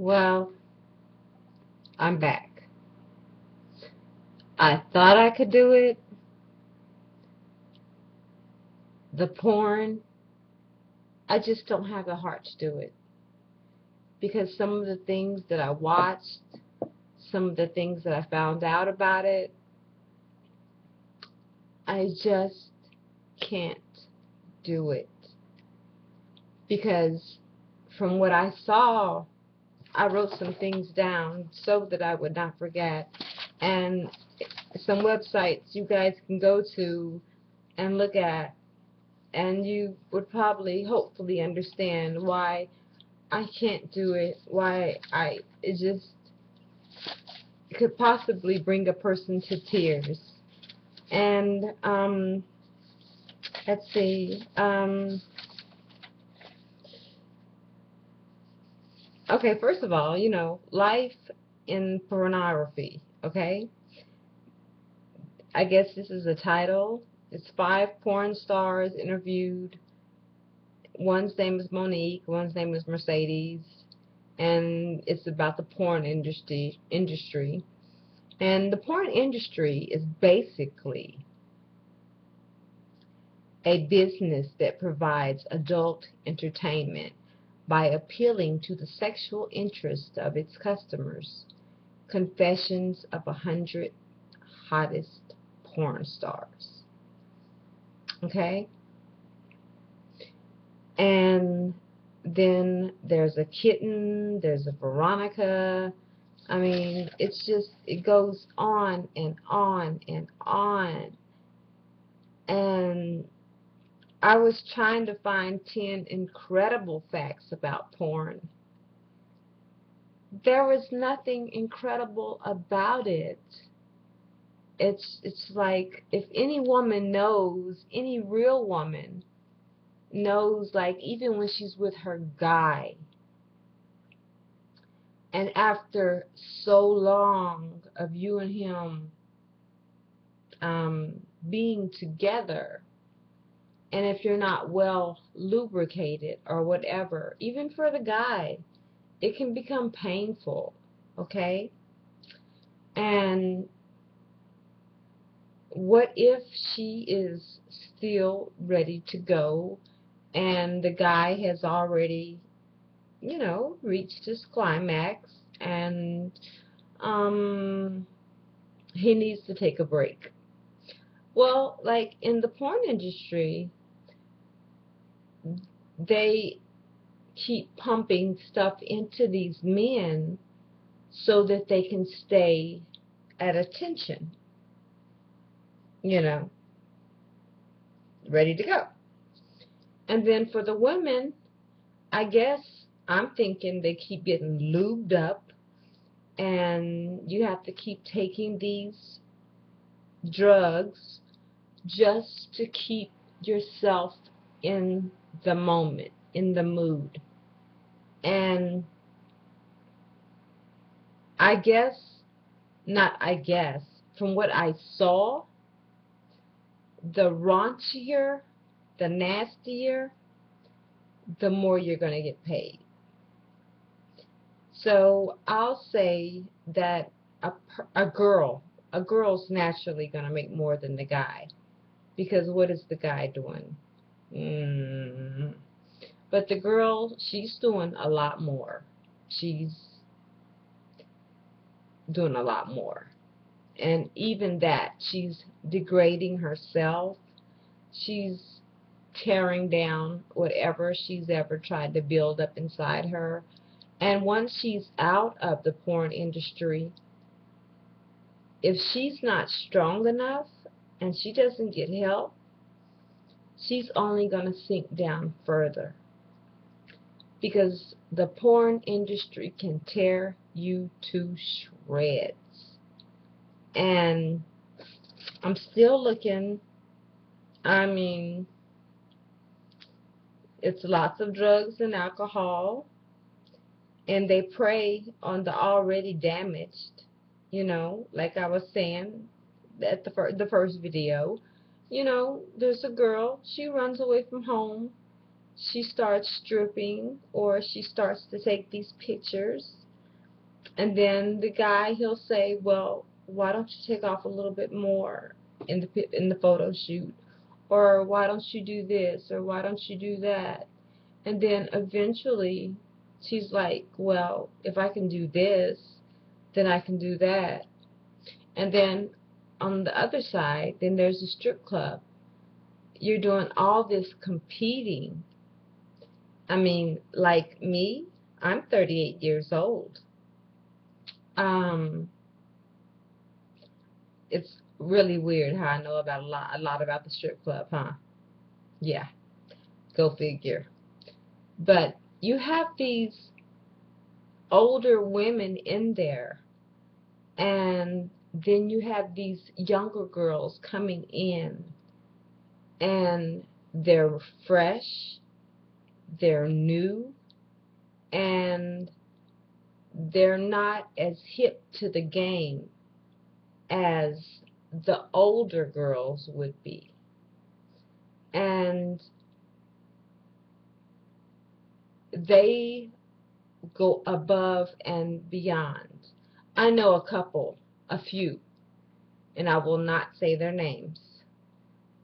Well, I'm back. I thought I could do it. The porn, I just don't have the heart to do it. Because some of the things that I watched, some of the things that I found out about it, I just can't do it. Because from what I saw, I wrote some things down so that I would not forget. And some websites you guys can go to and look at, and you would probably, hopefully, understand why I can't do it, why it just could possibly bring a person to tears. And, let's see, okay, first of all, life in pornography, okay? I guess this is a title. It's 5 porn stars interviewed. One's name is Monique, one's name is Mercedes, and it's about the porn industry. And the porn industry is basically a business that provides adult entertainment by appealing to the sexual interest of its customers. Confessions of 100 hottest porn stars. Okay? And then there's a Kitten, there's a Veronica. I mean, it goes on and on and on. And I was trying to find 10 incredible facts about porn. There was nothing incredible about it. It's like if any woman knows, any real woman knows, like even when she's with her guy, and after so long of you and him being together, and if you're not well lubricated or whatever, even for the guy, it can become painful, okay? And what if she is still ready to go and the guy has already, reached his climax, and he needs to take a break? Well, like in the porn industry, they keep pumping stuff into these men so that they can stay at attention, you know, ready to go. And then for the women, I guess I'm thinking they keep getting lubed up, and you have to keep taking these drugs just to keep yourself in the moment, in the mood. And I guess, not I guess, from what I saw, the raunchier, the nastier, the more you're going to get paid. So I'll say that a girl's naturally going to make more than the guy, because what is the guy doing? Mm. But the girl, she's doing a lot more. She's doing a lot more. And even that, she's degrading herself. She's tearing down whatever she's ever tried to build up inside her. And once she's out of the porn industry, if she's not strong enough and she doesn't get help, she's only going to sink down further. Because the porn industry can tear you to shreds. And I'm still looking. I mean, it's lots of drugs and alcohol, and they prey on the already damaged, like I was saying at the first video. There's a girl, she runs away from home, she starts stripping, or she starts to take these pictures, And then the guy, he'll say, well, why don't you take off a little bit more in the photo shoot? Or why don't you do this? Or why don't you do that? And then eventually she's like, well, if I can do this, then I can do that. And then on the other side, then there's a strip club. You're doing all this competing. I mean, like me, I'm 38 years old. Um, it's really weird how I know about a lot about the strip club, huh? Yeah, go figure. But you have these older women in there, and then you have these younger girls coming in, and they're fresh, they're new, and they're not as hip to the game as the older girls would be. And they go above and beyond. I know a few, and I will not say their names,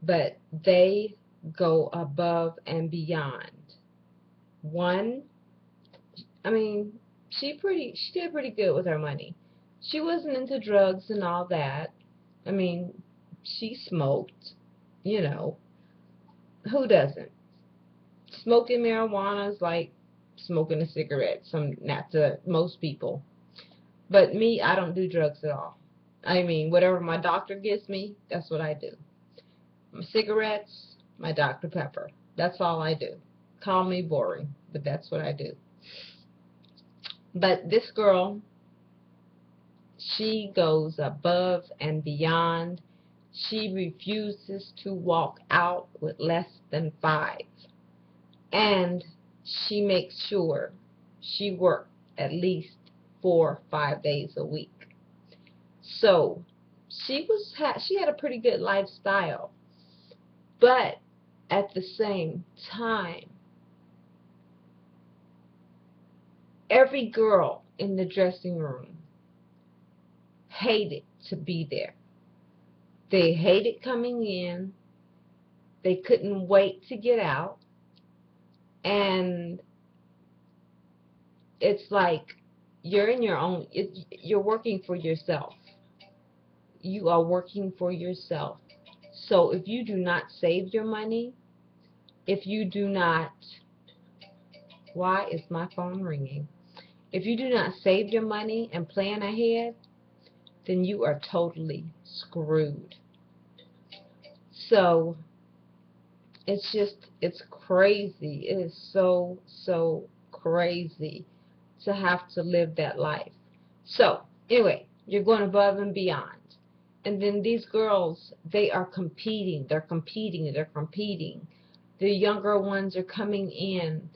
but they go above and beyond. One, I mean, she did pretty good with her money. She wasn't into drugs and all that. I mean, she smoked, you know, who doesn't? Smoking marijuana is like smoking a cigarette, not to most people. But me, I don't do drugs at all. I mean, whatever my doctor gives me, that's what I do. My cigarettes, my Dr. Pepper. That's all I do. Call me boring, but that's what I do. But this girl, she goes above and beyond. She refuses to walk out with less than 5. And she makes sure she works at least 4 or 5 days a week. So she had a pretty good lifestyle, but at the same time, every girl in the dressing room hated to be there. They hated coming in. They couldn't wait to get out. And it's like you're in your own, you're working for yourself. You are working for yourself. So if you do not save your money, if you do not, why is my phone ringing? If you do not save your money and plan ahead, then you are totally screwed. So it's crazy. It is so crazy to have to live that life. So anyway, you're going above and beyond. And then these girls, they are competing. They're competing. They're competing. The younger ones are coming in,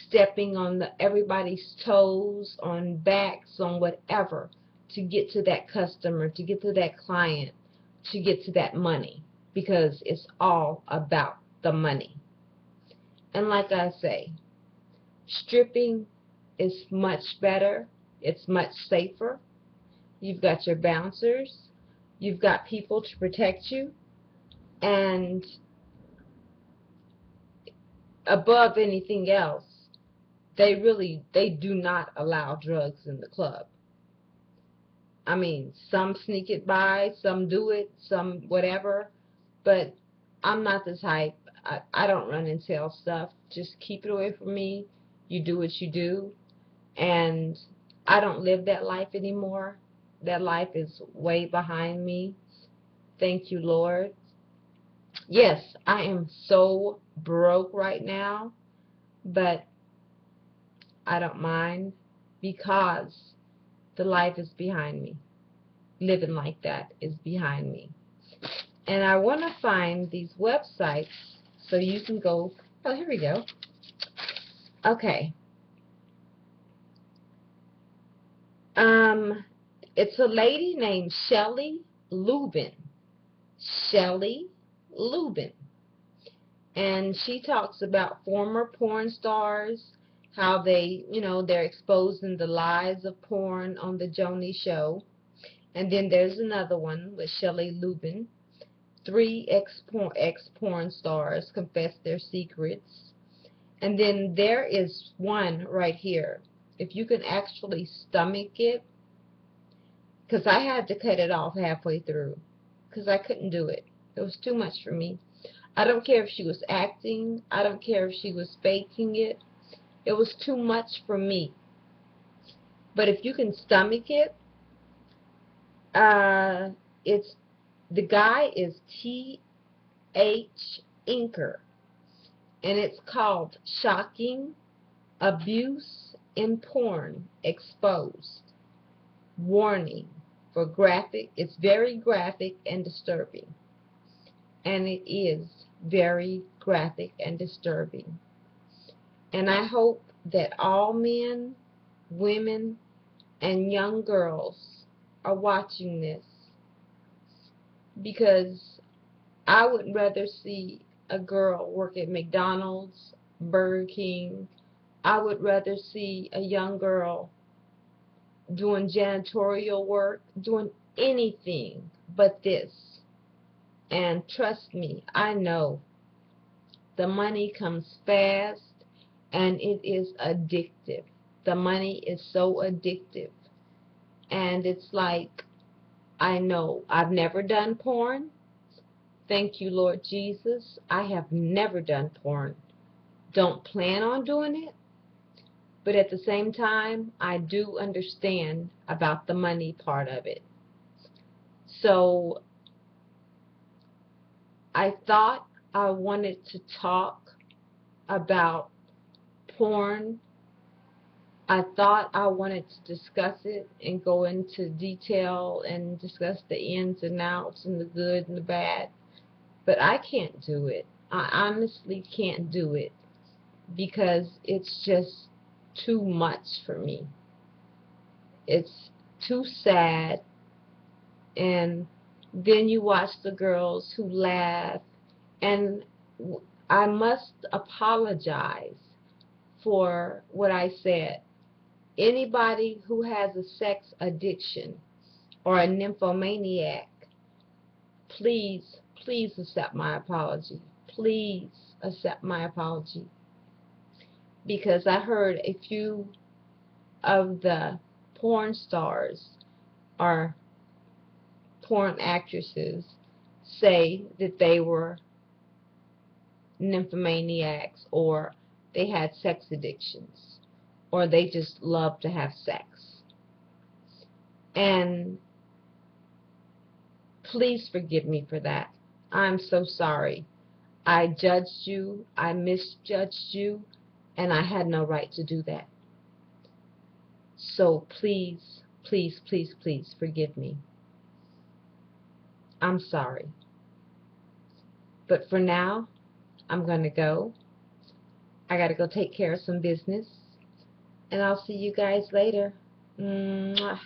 stepping on everybody's toes, on backs, on whatever, to get to that customer, to get to that client, to get to that money, because it's all about the money. And like I say, stripping is much better. It's much safer. You've got your bouncers. You've got people to protect you. And above anything else, they do not allow drugs in the club. I mean, some sneak it by, some do it, some whatever, but I'm not the type. I don't run and sell stuff. Just keep it away from me. You do what you do. And I don't live that life anymore. That life is way behind me. Thank you, Lord. Yes, I am so broke right now, but I don't mind, because the life is behind me. Living like that is behind me. And I want to find these websites so you can go. Oh, here we go. Okay. It's a lady named Shelley Lubin. Shelley Lubin. And she talks about former porn stars. how they, they're exposing the lies of porn on the Joni Show. And then there's another one with Shelley Lubin. 3 ex-porn stars confess their secrets. And then there is one right here. If you can actually stomach it, because I had to cut it off halfway through, because I couldn't do it. It was too much for me. I don't care if she was acting. I don't care if she was faking it. It was too much for me. But if you can stomach it, it's the guy is T.H. Inker, and it's called Shocking Abuse in Porn Exposed. Warning for graphic. It's very graphic and disturbing. And it is very graphic and disturbing. And I hope that all men, women, and young girls are watching this, because I would rather see a girl work at McDonald's, Burger King. I would rather see a young girl doing janitorial work, doing anything but this. And trust me, I know the money comes fast and it is addictive. The money is so addictive. And it's like, I know I've never done porn. Thank you, Lord Jesus. I have never done porn. Don't plan on doing it. But at the same time, I do understand about the money part of it. So I thought I wanted to talk about porn. I thought I wanted to discuss it and go into detail and discuss the ins and outs and the good and the bad. But I can't do it. I honestly can't do it, because it's just too much for me. It's too sad. And then you watch the girls who laugh, and I must apologize for what I said. Anybody who has a sex addiction or a nymphomaniac, please, please accept my apology. Please accept my apology. Because I heard a few of the porn stars or porn actresses say that they were nymphomaniacs, or they had sex addictions, or they just love to have sex. And please forgive me for that. I'm so sorry. I judged you, I misjudged you, and I had no right to do that. So please, please, please, please forgive me. I'm sorry. But for now, I'm going to go. I got to go take care of some business. And I'll see you guys later. Mwah.